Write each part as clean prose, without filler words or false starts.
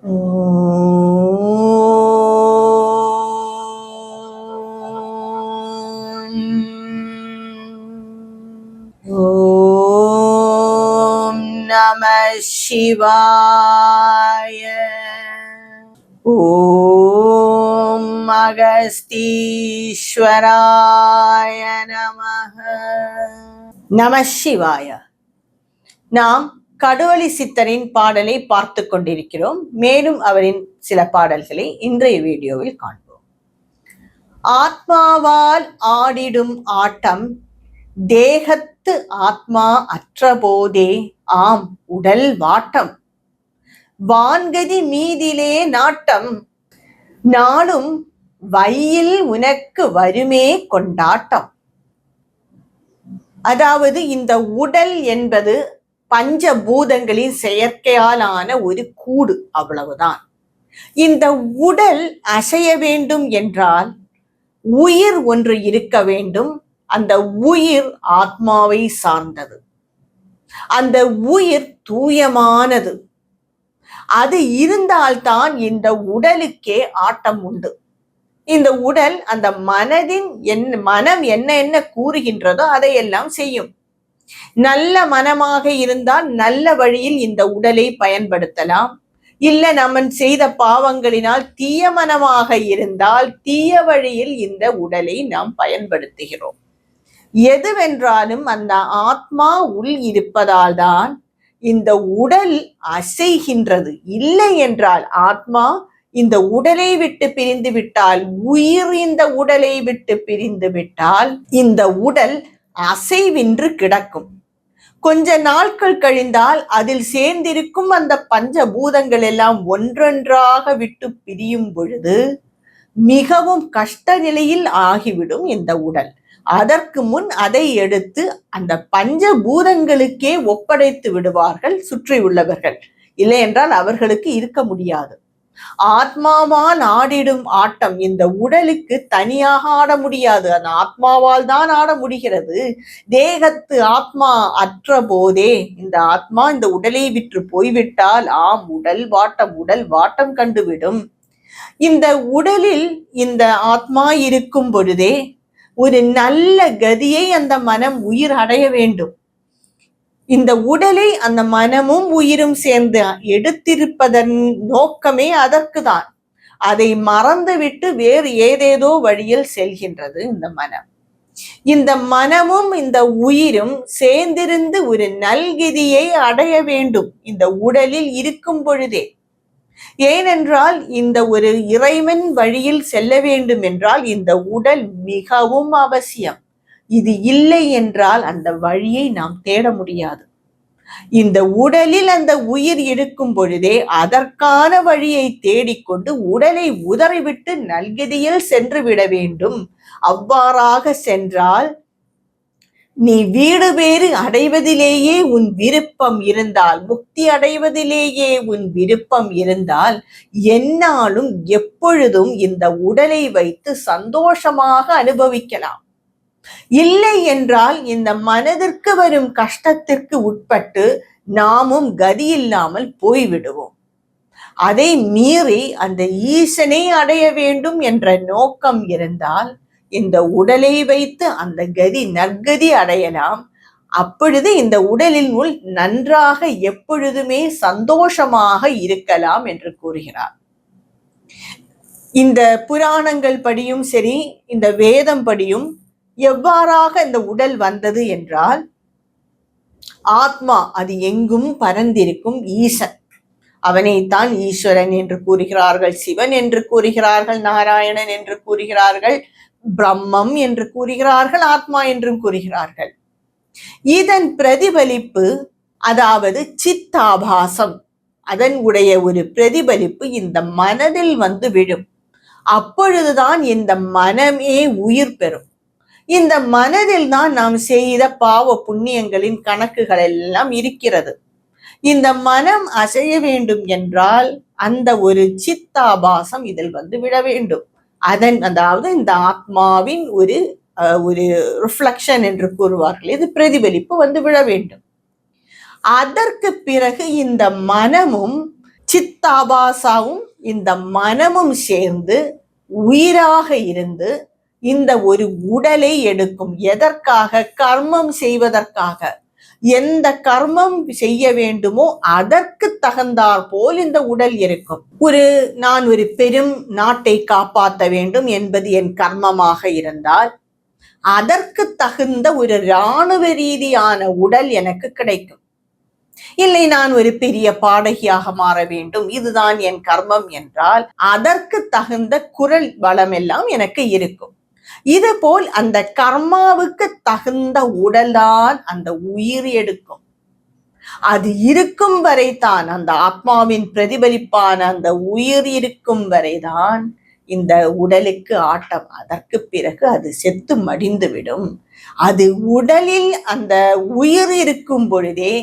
ஓம் நம சிவாய. ஓம் அகஸ்தீஸ்வராய நமஹ. நம சிவாய. நாம் கடுவலி சித்தரின் பாடலை பார்த்து கொண்டிருக்கிறோம். மேலும் அவரின் சில பாடல்களை இன்றைய வீடியோவில் காண்போம். ஆத்மாவால் ஆடிடும் ஆட்டம் தேகத்து ஆத்மா அற்றபோதே ஆம் உடல் வாட்டம். வான்கதி மீதிலே நாட்டம் நாளும் வையில் உனக்கு வருமே கொண்டாட்டம். அதாவது இந்த உடல் என்பது பஞ்சபூதங்களின் செயற்கையாலான ஒரு கூடு, அவ்வளவுதான். இந்த உடல் அசைய வேண்டும் என்றால் உயிர் ஒன்று இருக்க வேண்டும். அந்த உயிர் ஆத்மாவை சார்ந்தது. அந்த உயிர் தூயமானது. அது இருந்தால்தான் இந்த உடலுக்கே ஆட்டம் உண்டு. இந்த உடல் அந்த மனம் என்ன கூறுகின்றதோ அதையெல்லாம் செய்யும். நல்ல மனமாக இருந்தால் நல்ல வழியில் இந்த உடலை பயன்படுத்தலாம். இல்ல நம்ம செய்த பாவங்களினால் தீய மனமாக இருந்தால் தீய வழியில் இந்த உடலை நாம் பயன்படுத்துகிறோம். எதுவென்றாலும் அந்த ஆத்மா உள் இருப்பதால் தான் இந்த உடல் அசைகின்றது. இல்லை என்றால் ஆத்மா இந்த உடலை விட்டு பிரிந்து விட்டால், உயிர் இந்த உடலை விட்டு பிரிந்து விட்டால் இந்த உடல் அசைவின்றி கிடக்கும். கொஞ்ச நாட்கள் கழிந்தால் அதில் சேர்ந்திருக்கும் அந்த பஞ்சபூதங்கள் எல்லாம் ஒன்றொன்றாக விட்டு பிரியும் பொழுது மிகவும் கஷ்ட நிலையில் ஆகிவிடும் இந்த உடல். அதற்கு முன் அதை எடுத்து அந்த பஞ்சபூதங்களுக்கே ஒப்படைத்து விடுவார்கள் சுற்றி உள்ளவர்கள். இல்லை என்றால் அவர்களுக்கு இருக்க முடியாது. ஆத்மாவால் ஆடிடும் ஆட்டம் இந்த உடலுக்கு தனியாக ஆட முடியாது. அந்த ஆத்மாவால் தான் ஆட முடிகிறது. தேகத்து ஆத்மா அற்ற போதே இந்த ஆத்மா இந்த உடலை விற்று போய்விட்டால் ஆம் உடல் வாட்டம் கண்டுவிடும். இந்த உடலில் இந்த ஆத்மா இருக்கும் பொழுதே ஒரு நல்ல கதியை அந்த மனம் உயிர் அடைய வேண்டும். இந்த உடலை அந்த மனமும் உயிரும் சேர்ந்து எடுத்திருப்பதன் நோக்கமே அதற்கு தான். அதை மறந்துவிட்டு வேறு ஏதேதோ வழியில் செல்கின்றது இந்த மனம். இந்த மனமும் இந்த உயிரும் சேர்ந்திருந்து ஒரு நல்கிதியை அடைய வேண்டும் இந்த உடலில் இருக்கும் பொழுதே. ஏனென்றால் இந்த ஒரு இறைவன் வழியில் செல்ல வேண்டும் என்றால் இந்த உடல் மிகவும் அவசியம். இது இல்லை என்றால் அந்த வழியை நாம் தேட முடியாது. இந்த உடலில் அந்த உயிர் இருக்கும் பொழுதே அதற்கான வழியை தேடிக்கொண்டு உடலை உதறிவிட்டு நல்கதியில் சென்று விட வேண்டும். அவ்வாறாக சென்றால் நீ வீடு பேறு அடைவதிலேயே உன் விருப்பம் இருந்தால், முக்தி அடைவதிலேயே உன் விருப்பம் இருந்தால் என்னாலும் எப்பொழுதும் இந்த உடலை வைத்து சந்தோஷமாக அனுபவிக்கலாம். இல்லை என்றால் இந்த மனதிற்கு வரும் கஷ்டத்திற்கு உட்பட்டு நாமும் கதி இல்லாமல் போய்விடுவோம். அதை மீறி அந்த ஈசனை அடைய வேண்டும் என்ற நோக்கம் இருந்தால் இந்த உடலை வைத்து அந்த நற்கதி அடையலாம். அப்பொழுது இந்த உடலின் உள் நன்றாக எப்பொழுதுமே சந்தோஷமாக இருக்கலாம் என்று கூறுகிறார். இந்த புராணங்கள் படியும் சரி, இந்த வேதம் படியும் எவ்வாறாக இந்த உடல் வந்தது என்றால், ஆத்மா அது எங்கும் பரந்திருக்கும் ஈசன். அவனைத்தான் ஈஸ்வரன் என்று கூறுகிறார்கள், சிவன் என்று கூறுகிறார்கள், நாராயணன் என்று கூறுகிறார்கள், பிரம்மம் என்று கூறுகிறார்கள், ஆத்மா என்றும் கூறுகிறார்கள். இதன் பிரதிபலிப்பு, அதாவது சித்தாபாசம், அதன் உடைய ஒரு பிரதிபலிப்பு இந்த மனதில் வந்து விழும். அப்பொழுதுதான் இந்த மனமே உயிர் பெறும். இந்த மனதில் தான் நாம் செய்த பாவ புண்ணியங்களின் கணக்குகள் எல்லாம் இருக்கிறது. இந்த மனம் அசைய வேண்டும் என்றால் அந்த ஒரு சித்தாபாசம் இதில் வந்து விட வேண்டும். அதாவது இந்த ஆத்மாவின் ஒரு ரிஃப்ளக்ஷன் என்று கூறுவார்கள், இது பிரதிபலிப்பு வந்து விட வேண்டும். அதற்கு பிறகு இந்த மனமும் சித்தாபாசாவும் இந்த மனமும் சேர்ந்து உயிராக இருந்து இந்த ஒரு உடலை எடுக்கும். எதற்காக? கர்மம் செய்வதற்காக. எந்த கர்மம் செய்ய வேண்டுமோ அதற்கு தகுந்தாற் போல் இந்த உடல் இருக்கும். நான் ஒரு பெரும் நாட்டை காப்பாற்ற வேண்டும் என்பது என் கர்மமாக இருந்தால் அதற்கு தகுந்த ஒரு இராணுவ ரீதியான உடல் எனக்கு கிடைக்கும். இல்லை, நான் ஒரு பெரிய பாடகியாக மாற வேண்டும், இதுதான் என் கர்மம் என்றால் அதற்கு தகுந்த குரல் வளம் எல்லாம் எனக்கு இருக்கும். இதுபோல் அந்த கர்மாவுக்கு தகுந்த உடல்தான் அந்த உயிர் எடுக்கும். அது இருக்கும் வரைதான், அந்த ஆத்மாவின் பிரதிபலிப்பான அந்த உயிர் இருக்கும் வரைதான் இந்த உடலுக்கு ஆட்டம். அதற்கு பிறகு அது செத்து மடிந்துவிடும். அது உடலில் அந்த உயிர் இருக்கும் பொழுதே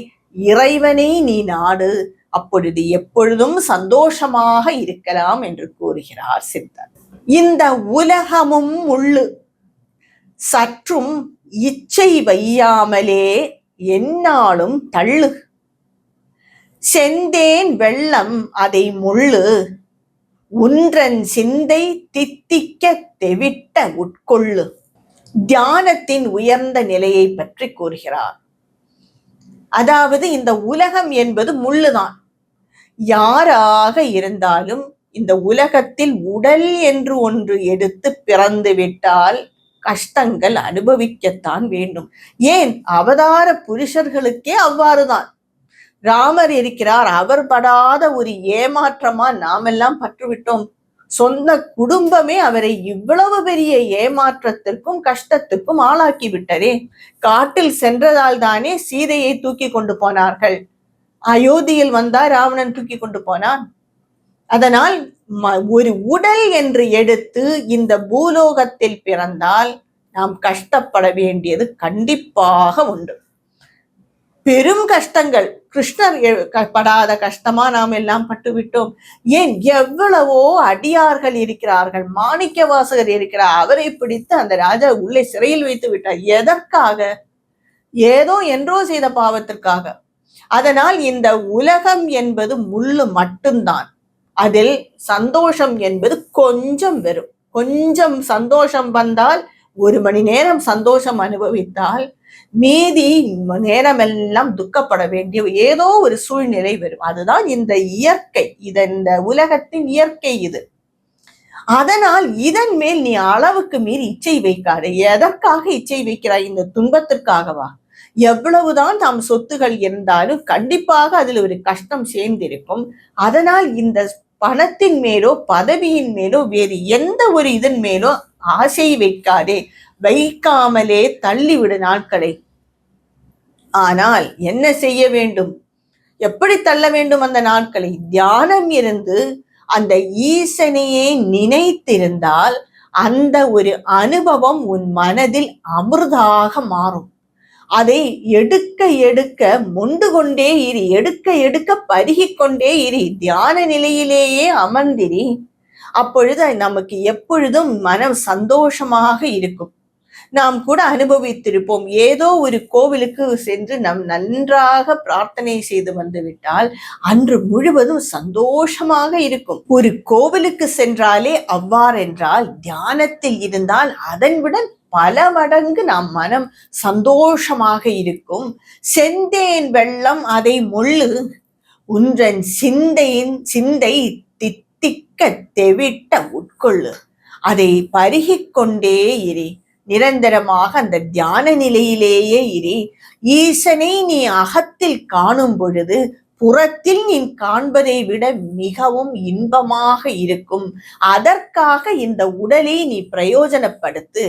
இறைவனை நீ நாடு, அப்பொழுது எப்பொழுதும் சந்தோஷமாக இருக்கலாம் என்று கூறுகிறார் சித்தர். இந்த உலகமும் முள்ளு, சற்றும் இச்சை வையாமலே எந்நாளும் தள்ளு, செந்தேன் வெள்ளம் அதை முள்ளு, உன்றன் சிந்தை தித்திக்க தெவிட்ட உட்கொள்ளு. தியானத்தின் உயர்ந்த நிலையை பற்றி கூறுகிறார். அதாவது இந்த உலகம் என்பது முள்ளுதான். யாராக இருந்தாலும் இந்த உலகத்தில் உடல் என்று ஒன்று எடுத்து பிறந்து விட்டால் கஷ்டங்கள் அனுபவிக்கத்தான் வேண்டும். ஏன்? அவதார புருஷர்களுக்கே அவ்வாறுதான். ராமர் இருக்கிறார், அவர் படாத ஒரு ஏமாற்றமா நாமெல்லாம் பற்றுவிட்டோம். சொந்த குடும்பமே அவரை இவ்வளவு பெரிய ஏமாற்றத்திற்கும் கஷ்டத்துக்கும் ஆளாக்கி விட்டதே. காட்டில் சென்றதால் தானே சீதையை தூக்கி கொண்டு போனார்கள். அயோத்தியில் வந்தால் ராவணன் தூக்கி கொண்டு போனான். அதனால் ஒரு உடல் என்று எடுத்து இந்த பூலோகத்தில் பிறந்தால் நாம் கஷ்டப்பட வேண்டியது கண்டிப்பாக உண்டு. பெரும் கஷ்டங்கள். கிருஷ்ணர் படாத கஷ்டமா நாம் எல்லாம் பட்டுவிட்டோம். ஏன்? எவ்வளவோ அடியார்கள் இருக்கிறார்கள். மாணிக்க வாசகர் இருக்கிறார், அவரை பிடித்து அந்த ராஜா உள்ளே சிறையில் வைத்து விட்டார். எதற்காக? ஏதோ என்றோ செய்த பாவத்திற்காக. அதனால் இந்த உலகம் என்பது முள்ளு மட்டும்தான். அதில் சந்தோஷம் என்பது கொஞ்சம் வரும். கொஞ்சம் சந்தோஷம் வந்தால், ஒரு மணி நேரம் சந்தோஷம் அனுபவித்தால் மீதி நேரமெல்லாம் துக்கப்பட வேண்டிய ஏதோ ஒரு சூழ்நிலை வரும். அதுதான் இந்த இயற்கை, இந்த உலகத்தின் இயற்கை இது. அதனால் இதன் மேல் நீ அளவுக்கு மீறி இச்சை வைக்காதே. எதற்காக இச்சை வைக்கிறாய்? இந்த துன்பத்திற்காகவா? எவ்வளவுதான் தாம் சொத்துகள் இருந்தாலும் கண்டிப்பாக அதில் ஒரு கஷ்டம் சேர்ந்திருக்கும். அதனால் இந்த பணத்தின் மேலோ பதவியின் மேலோ வேறு எந்த ஒரு இதன் மேலோ ஆசை வைக்காதே. வைக்காமலே தள்ளிவிடு நாட்களை. ஆனால் என்ன செய்ய வேண்டும்? எப்படி தள்ள வேண்டும் அந்த நாட்களை? தியானம் இருந்து அந்த ஈசனையே நினைத்திருந்தால் அந்த ஒரு அனுபவம் உன் மனதில் அமிர்தாக மாறும். அதை எடுக்க எடுக்க மொண்டு கொண்டே இரு, எடுக்க எடுக்க பருகிக் கொண்டே இரு. தியான நிலையிலேயே அமர்ந்திரி. அப்பொழுது நமக்கு எப்பொழுதும் மனம் சந்தோஷமாக இருக்கும். நாம் கூட அனுபவித்திருப்போம். ஏதோ ஒரு கோவிலுக்கு சென்று நாம் நன்றாக பிரார்த்தனை செய்து வந்து விட்டால் அன்று முழுவதும் சந்தோஷமாக இருக்கும். ஒரு கோவிலுக்கு சென்றாலே அவ்வாறென்றால் தியானத்தில் இருந்தால் அதன்விட பல மடங்கு நம் மனம் சந்தோஷமாக இருக்கும். செந்தேன் வெள்ளம் அதை முள்ளு, உன்றன் சிந்தை தித்திக்க தெவிட்ட உட்கொள்ளு. அதை பருகிக்கொண்டே இரு. நிரந்தரமாக அந்த தியான நிலையிலேயே இரு. ஈசனை நீ அகத்தில் காணும் பொழுது புறத்தில் நீ காண்பதை விட மிகவும் இன்பமாக இருக்கும். அதற்காக இந்த உடலை நீ பிரயோஜனப்படுத்து.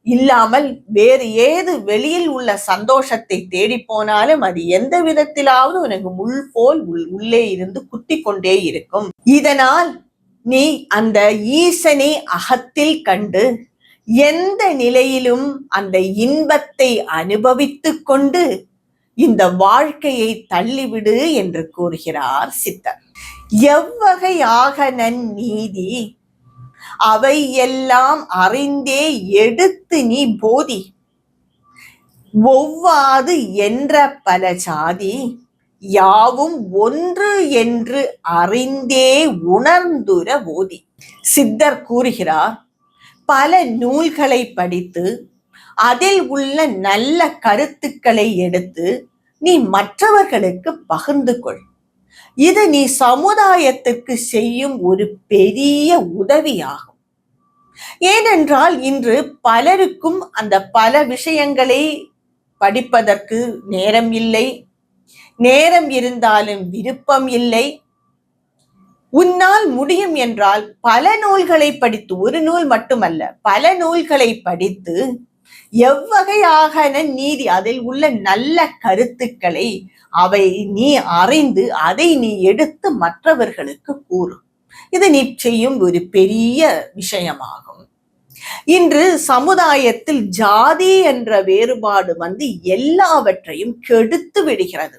இல்லாமல் வேறு ஏது வெளியில் உள்ள சந்தோஷத்தை தேடி போனாலும் அது எந்த விதத்திலாவது உனக்கு முள் போல் உள்ளே இருந்து குத்தி கொண்டே இருக்கும். இதனால் நீ அந்த ஈசனை அகத்தில் கண்டு எந்த நிலையிலும் அந்த இன்பத்தை அனுபவித்து கொண்டு இந்த வாழ்க்கையை தள்ளிவிடு என்று கூறுகிறார் சித்தர். எவ்வகையாக நன்னீதி அவை எல்லாம் அறிந்தே எடுத்து நீ போதி, ஒவ்வாது என்ற பல சாதி யாவும் ஒன்று என்று அறிந்தே உணர்ந்துர ஓதி. சித்தர் கூறுகிறார், பல நூல்களை படித்து அதில் உள்ள நல்ல கருத்துக்களை எடுத்து நீ மற்றவர்களுக்கு பகிர்ந்து கொள். இது நீ சமுதாயத்திற்கு செய்யும் ஒரு பெரிய உதவியாகும். ஏனென்றால் இன்று பலருக்கும் அந்த பல விஷயங்களை படிப்பதற்கு நேரம் இல்லை. நேரம் இருந்தாலும் விருப்பம் இல்லை. உன்னால் முடியும் என்றால் பல நூல்களை படித்து, ஒரு நூல் மட்டுமல்ல பல நூல்களை படித்து எவ்வகையாக நீதி அதில் உள்ள நல்ல கருத்துக்களை அவை நீ அறிந்து அதை நீ எடுத்து மற்றவர்களுக்கு கூறு. இது நீ செய்யும் ஒரு பெரிய விஷயமாகும். இன்று சமுதாயத்தில் ஜாதி என்ற வேறுபாடு எல்லாவற்றையும் கெடுத்து விடுகிறது.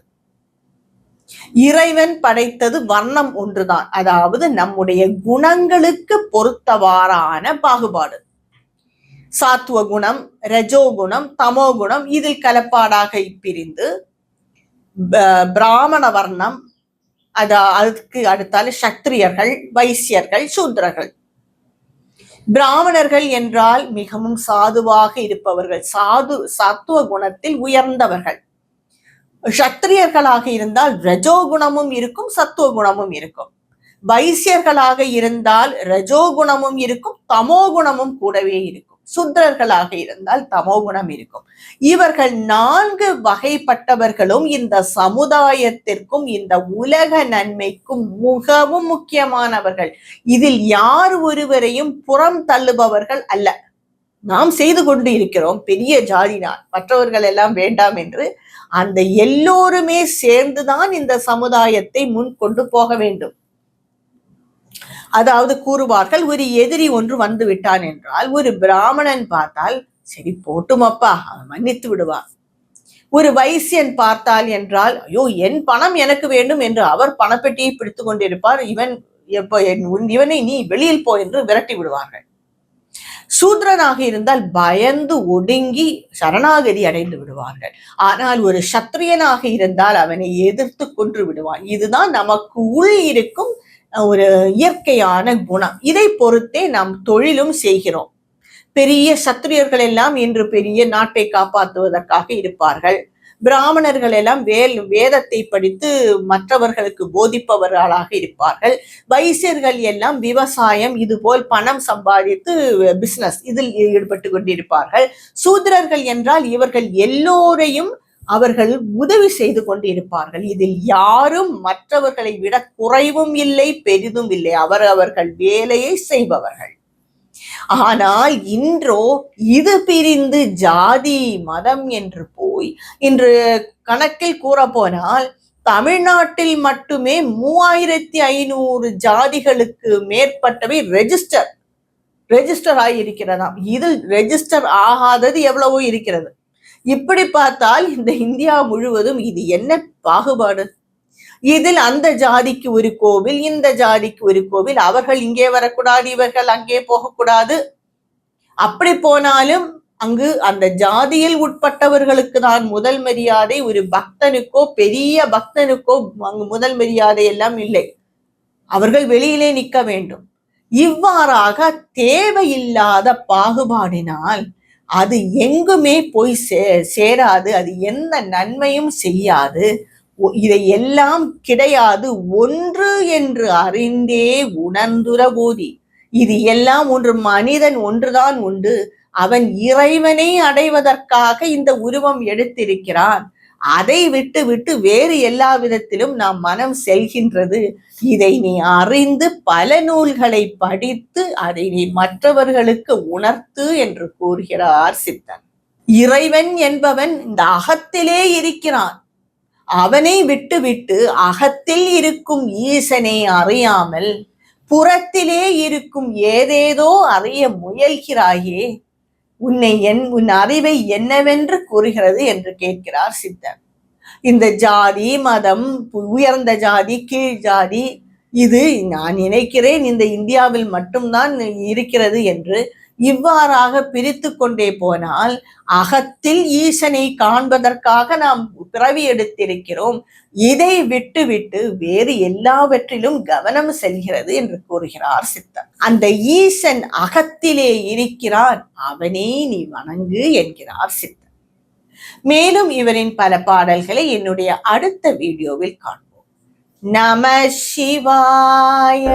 இறைவன் படைத்தது வர்ணம் ஒன்றுதான், அதாவது நம்முடைய குணங்களுக்கு பொறுத்தவாறான பாகுபாடு. சாத்துவ குணம், ரஜோகுணம், தமோகுணம் இதில் கலப்பாடாக பிரிந்து பிராமண வர்ணம், அதுக்கு அடுத்தால சத்திரியர்கள், வைசியர்கள், சூத்திரர்கள். பிராமணர்கள் என்றால் மிகவும் சாதுவாக இருப்பவர்கள், சாத்துவ குணத்தில் உயர்ந்தவர்கள். சத்திரியர்களாக இருந்தால் ரஜோகுணமும் இருக்கும், சத்துவ குணமும் இருக்கும். வைசியர்களாக இருந்தால் ரஜோகுணமும் இருக்கும், தமோகுணமும் கூடவே இருக்கும். சுத்திரர்களாக இருந்தால் தமோகுணம் இருக்கும். இவர்கள் 4 வகைப்பட்டவர்களும் இந்த சமுதாயத்திற்கும் இந்த உலக நன்மைக்கும் மிகவும் முக்கியமானவர்கள். இதில் யார் ஒருவரையும் புறம் தள்ளுபவர்கள் அல்ல. நாம் செய்து கொண்டு இருக்கிறோம், பெரிய ஜாதிதான், மற்றவர்கள் எல்லாம் வேண்டாம் என்று. அந்த எல்லோருமே சேர்ந்துதான் இந்த சமுதாயத்தை முன் கொண்டு போக வேண்டும். அதாவது கூறுவார்கள், ஒரு எதிரி ஒன்று வந்து விட்டான் என்றால் ஒரு பிராமணன் பார்த்தால் சரி போட்டுமப்பா, அவன் மன்னித்து விடுவான். ஒரு வைசியன் பார்த்தால் என்றால் ஐயோ என் பணம் எனக்கு வேண்டும் என்று அவர் பணப்பெட்டியை பிடித்து கொண்டிருப்பார், இவனை நீ வெளியில் போ என்று விரட்டி விடுவார்கள். சூத்ரனாக இருந்தால் பயந்து ஒடுங்கி சரணாகதி அடைந்து விடுவார்கள். ஆனால் ஒரு சத்திரியனாக இருந்தால் அவனை எதிர்த்து கொன்று விடுவான். இதுதான் நமக்கு உள் இருக்கும் ஒரு இயற்கையான குணம். இதை பொறுத்தே நாம் தொழிலும் செய்கிறோம். பெரிய சத்திரியர்கள் எல்லாம் இன்று பெரிய நாட்டை காப்பாற்றுவதற்காக இருப்பார்கள். பிராமணர்கள் எல்லாம் வேதத்தை படித்து மற்றவர்களுக்கு போதிப்பவர்களாக இருப்பார்கள். வைசியர்கள் எல்லாம் விவசாயம் இதுபோல் பணம் சம்பாதித்து பிசினஸ் இதில் ஈடுபட்டு கொண்டிருப்பார்கள். சூத்திரர்கள் என்றால் இவர்கள் எல்லோரையும் அவர்கள் உதவி செய்து கொண்டிருப்பார்கள். இதில் யாரும் மற்றவர்களை விட குறைவும் இல்லை, பெரிதும் இல்லை. அவர்கள் வேலையை செய்பவர்கள். ஆனால் இன்றோ இது பிரிந்து ஜாதி மதம் என்று போய் இன்று கணக்கில் கூற போனால் தமிழ்நாட்டில் மட்டுமே 3500 ஜாதிகளுக்கு மேற்பட்டவை ரெஜிஸ்டர் ஆகியிருக்கிறதாம். இதில் ரெஜிஸ்டர் ஆகாதது எவ்வளவோ இருக்கிறது. இப்படி பார்த்தால் இந்த இந்தியா முழுவதும் இது என்ன பாகுபாடு? இதில் அந்த ஜாதிக்கு ஒரு கோவில், இந்த ஜாதிக்கு ஒரு கோவில், அவர்கள் இங்கே வரக்கூடாது, இவர்கள் அங்கே போகக்கூடாது. அப்படி போனாலும் அங்கு அந்த ஜாதியில் உட்பட்டவர்களுக்கு தான் முதல் மரியாதை. ஒரு பக்தனுக்கோ பெரிய பக்தனுக்கோ அங்கு முதல் மரியாதை எல்லாம் இல்லை. அவர்கள் வெளியிலே நிற்க வேண்டும். இவ்வாறாக தேவையில்லாத பாகுபாடினால் அது எங்குமே போய் சேராது. அது எந்த நன்மையும் செய்யாது. இதை எல்லாம் கிடையாது, ஒன்று என்று அறிந்தே உணர்ந்துர போதி. இது எல்லாம் ஒன்று, மனிதன் ஒன்றுதான் உண்டு. அவன் இறைவனை அடைவதற்காக இந்த உருவம் எடுத்திருக்கிறான். அதை விட்டு விட்டு வேறு எல்லா விதத்திலும் நாம் மனம் செல்கின்றது. இதை நீ அறிந்து பல நூல்களை படித்து அதை நீ மற்றவர்களுக்கு உணர்த்து என்று கூறுகிறார் சித்தன். இறைவன் என்பவன் இந்த அகத்திலே இருக்கிறான். அவனை விட்டு விட்டு அகத்தில் இருக்கும் ஈசனை அறியாமல் புறத்திலே இருக்கும் ஏதேதோ அறிய முயல்கிறாயே, உன் அறிவை என்னவென்று கூறுகிறது என்று கேட்கிறார் சித்தன். இந்த ஜாதி மதம், உயர்ந்த ஜாதி, கீழ் ஜாதி, இது நான் நினைக்கிறேன் இந்த இந்தியாவில் மட்டும்தான் இருக்கிறது என்று. இவ்வாறாக பிரித்து கொண்டே போனால் அகத்தில் ஈசனை காண்பதற்காக நாம் பிறவி எடுத்திருக்கிறோம், இதை விட்டு வேறு எல்லாவற்றிலும் கவனம் செல்கிறது என்று கூறுகிறார் சித்தர். அந்த ஈசன் அகத்திலே இருக்கிறான், அவனே நீ வணங்கு என்கிறார் சித்தர். மேலும் இவரின் பல பாடல்களை என்னுடைய அடுத்த வீடியோவில் காண்போம். நம சிவாய.